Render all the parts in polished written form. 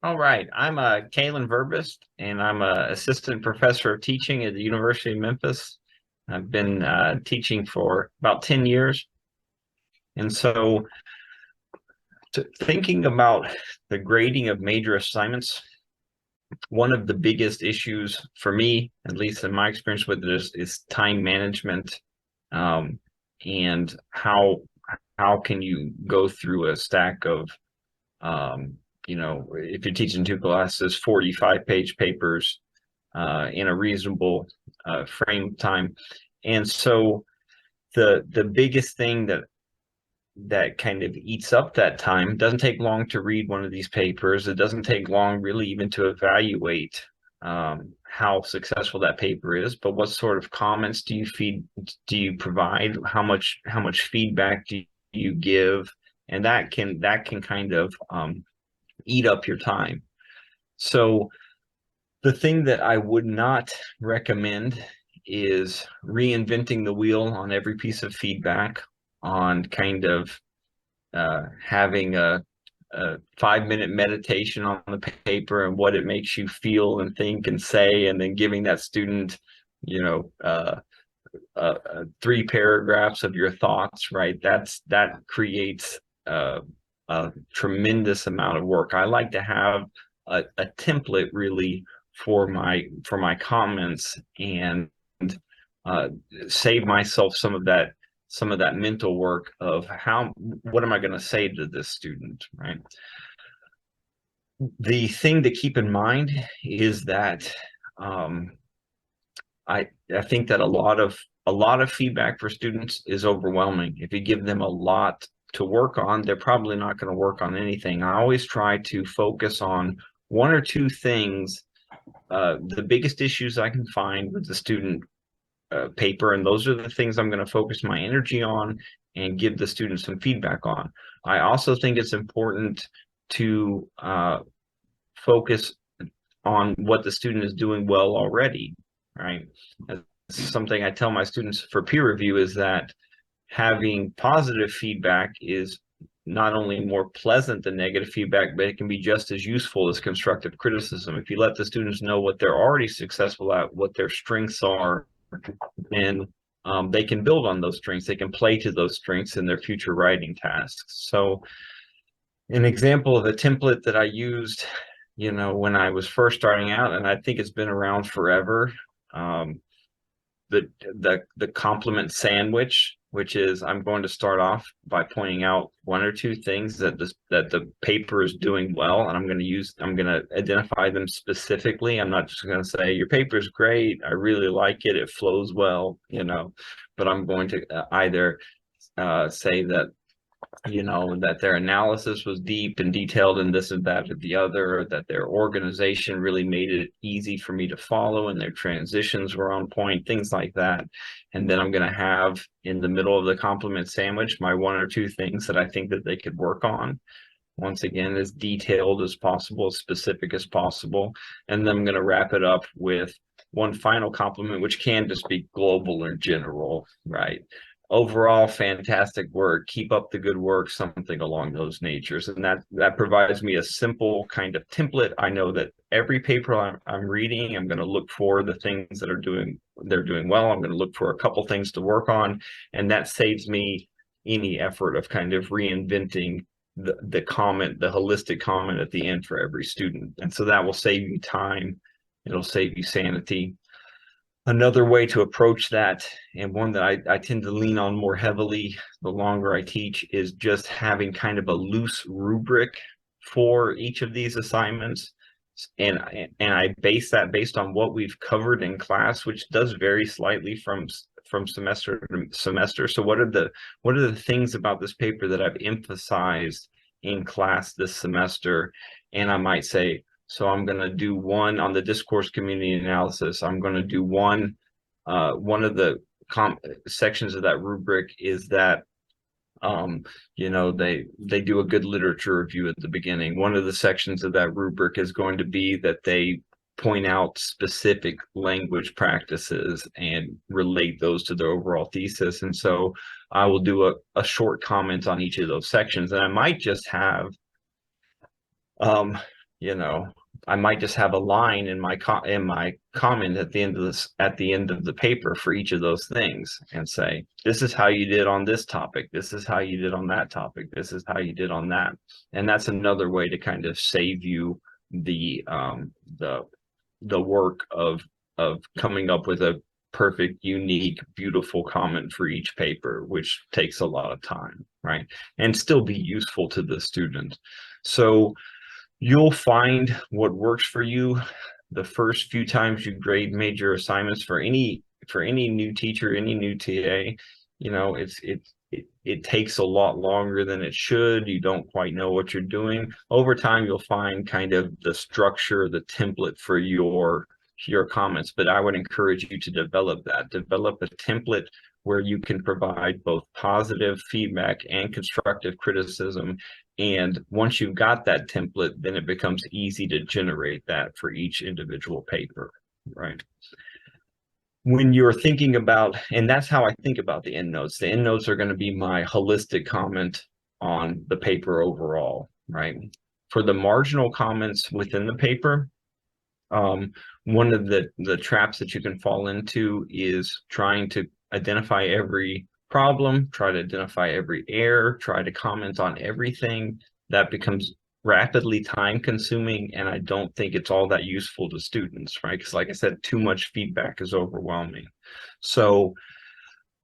All right, I'm Calen Verbist, and I'm a assistant professor of teaching at the University of Memphis. I've been teaching for about 10 years. And so thinking about the grading of major assignments, one of the biggest issues for me, at least in my experience with this, is time management, and how can you go through a stack of if you're teaching two classes, 45-page papers in a reasonable frame time. And so the biggest thing that kind of eats up that time, it doesn't take long to read one of these papers. It doesn't take long really even to evaluate how successful that paper is, but what sort of comments do you provide? How much feedback do you give? And that can kind of eat up your time. So the thing that I would not recommend is reinventing the wheel on every piece of feedback, on kind of having a 5-minute meditation on the paper and what it makes you feel and think and say, and then giving that student, 3 paragraphs of your thoughts, right? That creates a tremendous amount of work. I like to have a template really for my comments, and save myself some of that mental work of what am I going to say to this student, right? The thing to keep in mind is that I think that a lot of feedback for students is overwhelming. If you give them a lot to work on, they're probably not going to work on anything. I always try to focus on 1 or 2 things, the biggest issues I can find with the student paper, and those are the things I'm going to focus my energy on and give the students some feedback on. I also think it's important to focus on what the student is doing well already, right? Something I tell my students for peer review is that having positive feedback is not only more pleasant than negative feedback, but it can be just as useful as constructive criticism. If you let the students know what they're already successful at, what their strengths are, then they can build on those strengths. They can play to those strengths in their future writing tasks. So an example of a template that I used, when I was first starting out, and I think it's been around forever, the compliment sandwich, which is I'm going to start off by pointing out 1 or 2 things that the paper is doing well, and I'm going to identify them specifically. I'm not just going to say your paper is great, I really like it, it flows well, but I'm going to either say that that their analysis was deep and detailed and this and that or the other, or that their organization really made it easy for me to follow and their transitions were on point, things like that. And then I'm going to have in the middle of the compliment sandwich my 1 or 2 things that I think that they could work on. Once again, as detailed as possible, as specific as possible. And then I'm going to wrap it up with one final compliment, which can just be global or general, right? Overall, fantastic work, keep up the good work, something along those natures. And that provides me a simple kind of template. I know that every paper I'm reading, I'm going to look for the things that they're doing well. I'm going to look for a couple things to work on, and that saves me any effort of kind of reinventing the comment, the holistic comment at the end for every student. And so that will save you time, it'll save you sanity. Another way to approach that, and one that I tend to lean on more heavily the longer I teach, is just having kind of a loose rubric for each of these assignments. And I base that based on what we've covered in class, which does vary slightly from semester to semester. So what are the things about this paper that I've emphasized in class this semester? And I might say, so I'm going to do one on the discourse community analysis. I'm going to do one of the sections of that rubric is that they do a good literature review at the beginning. One of the sections of that rubric is going to be that they point out specific language practices and relate those to their overall thesis. And so I will do a short comment on each of those sections, and I might just have I might just have a line in my comment at the end of the paper for each of those things, and say, this is how you did on this topic, this is how you did on that topic, this is how you did on that. And that's another way to kind of save you the work of coming up with a perfect, unique, beautiful comment for each paper, which takes a lot of time, right? And still be useful to the student. So you'll find what works for you the first few times you grade major assignments. For any new teacher, any new TA, it takes a lot longer than it should. You don't quite know what you're doing. Over time, you'll find kind of the structure, the template for your comments. But I would encourage you to develop a template where you can provide both positive feedback and constructive criticism. And once you've got that template, then it becomes easy to generate that for each individual paper, right? When you're thinking about, and that's how I think about the endnotes. The endnotes are going to be my holistic comment on the paper overall, right? For the marginal comments within the paper, one of the traps that you can fall into is trying to identify every problem, try to identify every error, try to comment on everything. That becomes rapidly time consuming, and I don't think it's all that useful to students, right? Because like I said, too much feedback is overwhelming. So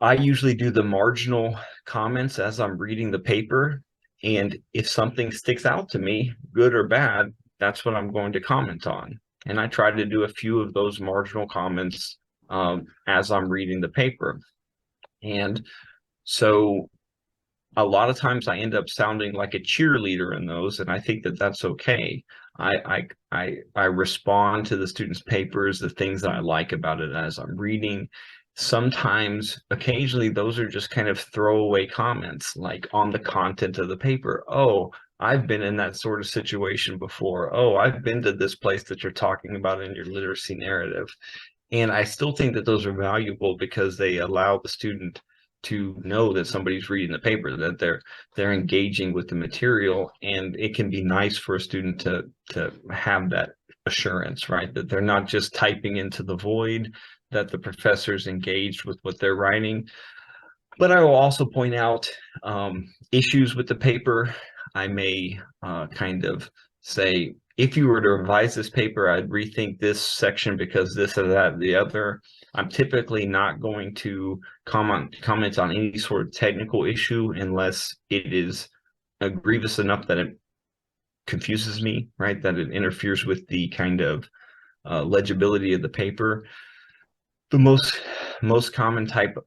I usually do the marginal comments as I'm reading the paper, and if something sticks out to me, good or bad, that's what I'm going to comment on. And I try to do a few of those marginal comments as I'm reading the paper. And so a lot of times I end up sounding like a cheerleader in those, and I think that that's okay. I respond to the students' papers, the things that I like about it as I'm reading. Sometimes, occasionally, those are just kind of throwaway comments, like on the content of the paper. Oh, I've been in that sort of situation before. Oh, I've been to this place that you're talking about in your literacy narrative. And I still think that those are valuable because they allow the student to know that somebody's reading the paper, that they're engaging with the material. And it can be nice for a student to have that assurance, right? That they're not just typing into the void, that the professor's engaged with what they're writing. But I will also point out issues with the paper. I may kind of say, if you were to revise this paper, I'd rethink this section because this or that, the other. I'm typically not going to comment on any sort of technical issue unless it is grievous enough that it confuses me, right? That it interferes with the kind of legibility of the paper. The most common type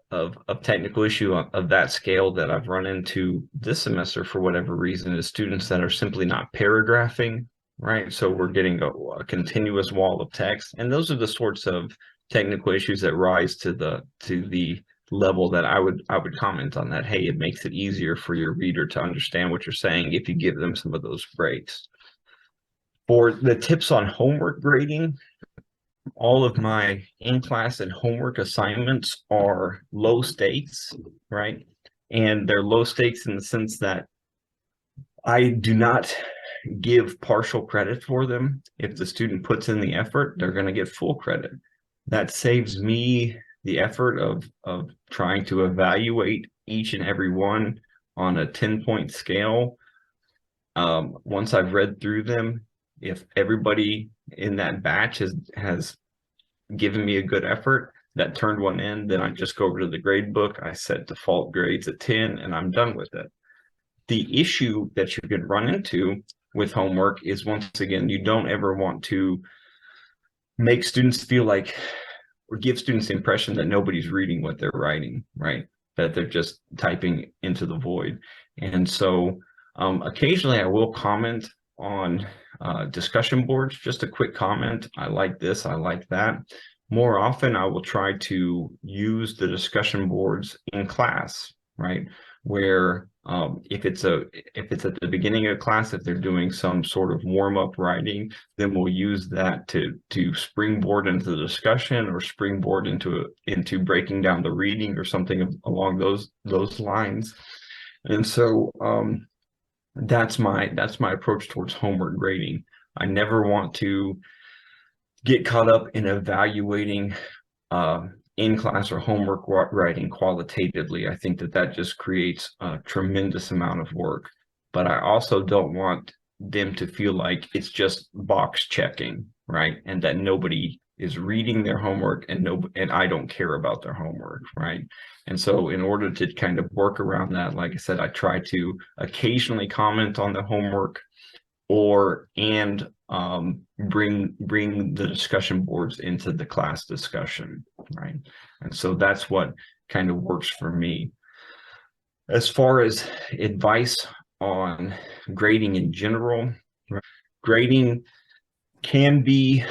of technical issue of that scale that I've run into this semester, for whatever reason, is students that are simply not paragraphing, right? So we're getting a continuous wall of text, and those are the sorts of technical issues that rise to the level that I would comment on that. Hey, it makes it easier for your reader to understand what you're saying if you give them some of those breaks. For the tips on homework grading, all of my in-class and homework assignments are low stakes, right? And they're low stakes in the sense that I do not give partial credit for them. If the student puts in the effort, they're going to get full credit. That saves me the effort of trying to evaluate each and every one on a 10-point scale. Once I've read through them, if everybody in that batch has given me a good effort that turned one in, then I just go over to the grade book, I set default grades at 10, and I'm done with it. The issue that you can run into with homework is, once again, you don't ever want to make students feel like, or give students the impression that nobody's reading what they're writing, right? That they're just typing into the void. And so occasionally I will comment on discussion boards, just a quick comment. I like this, I like that. More often I will try to use the discussion boards in class, right? Where if it's at the beginning of class, if they're doing some sort of warm-up writing, then we'll use that to springboard into the discussion, or springboard into breaking down the reading or something along those lines. And so that's my approach towards homework grading. I never want to get caught up in evaluating in class or homework writing qualitatively. I think that that just creates a tremendous amount of work. But I also don't want them to feel like it's just box checking, right? And that nobody is reading their homework and I don't care about their homework, right? And so in order to kind of work around that, like I said, I try to occasionally comment on the homework and bring the discussion boards into the class discussion, right? And so that's what kind of works for me. As far as advice on grading in general, grading can be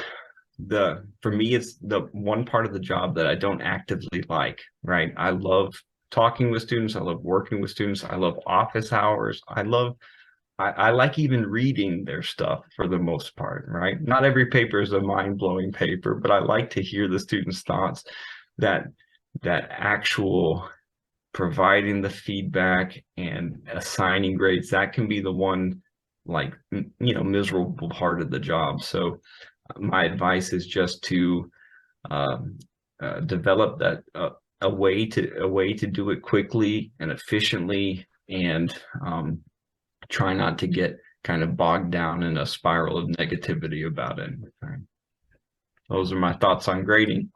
for me, it's the one part of the job that I don't actively like, right? I love talking with students. I love working with students. I love office hours. I like even reading their stuff for the most part, right? Not every paper is a mind-blowing paper, but I like to hear the students' thoughts. That actual providing the feedback and assigning grades, that can be the one, like, miserable part of the job. So my advice is just to develop that a way to do it quickly and efficiently, and try not to get kind of bogged down in a spiral of negativity about it. Right. Those are my thoughts on grading.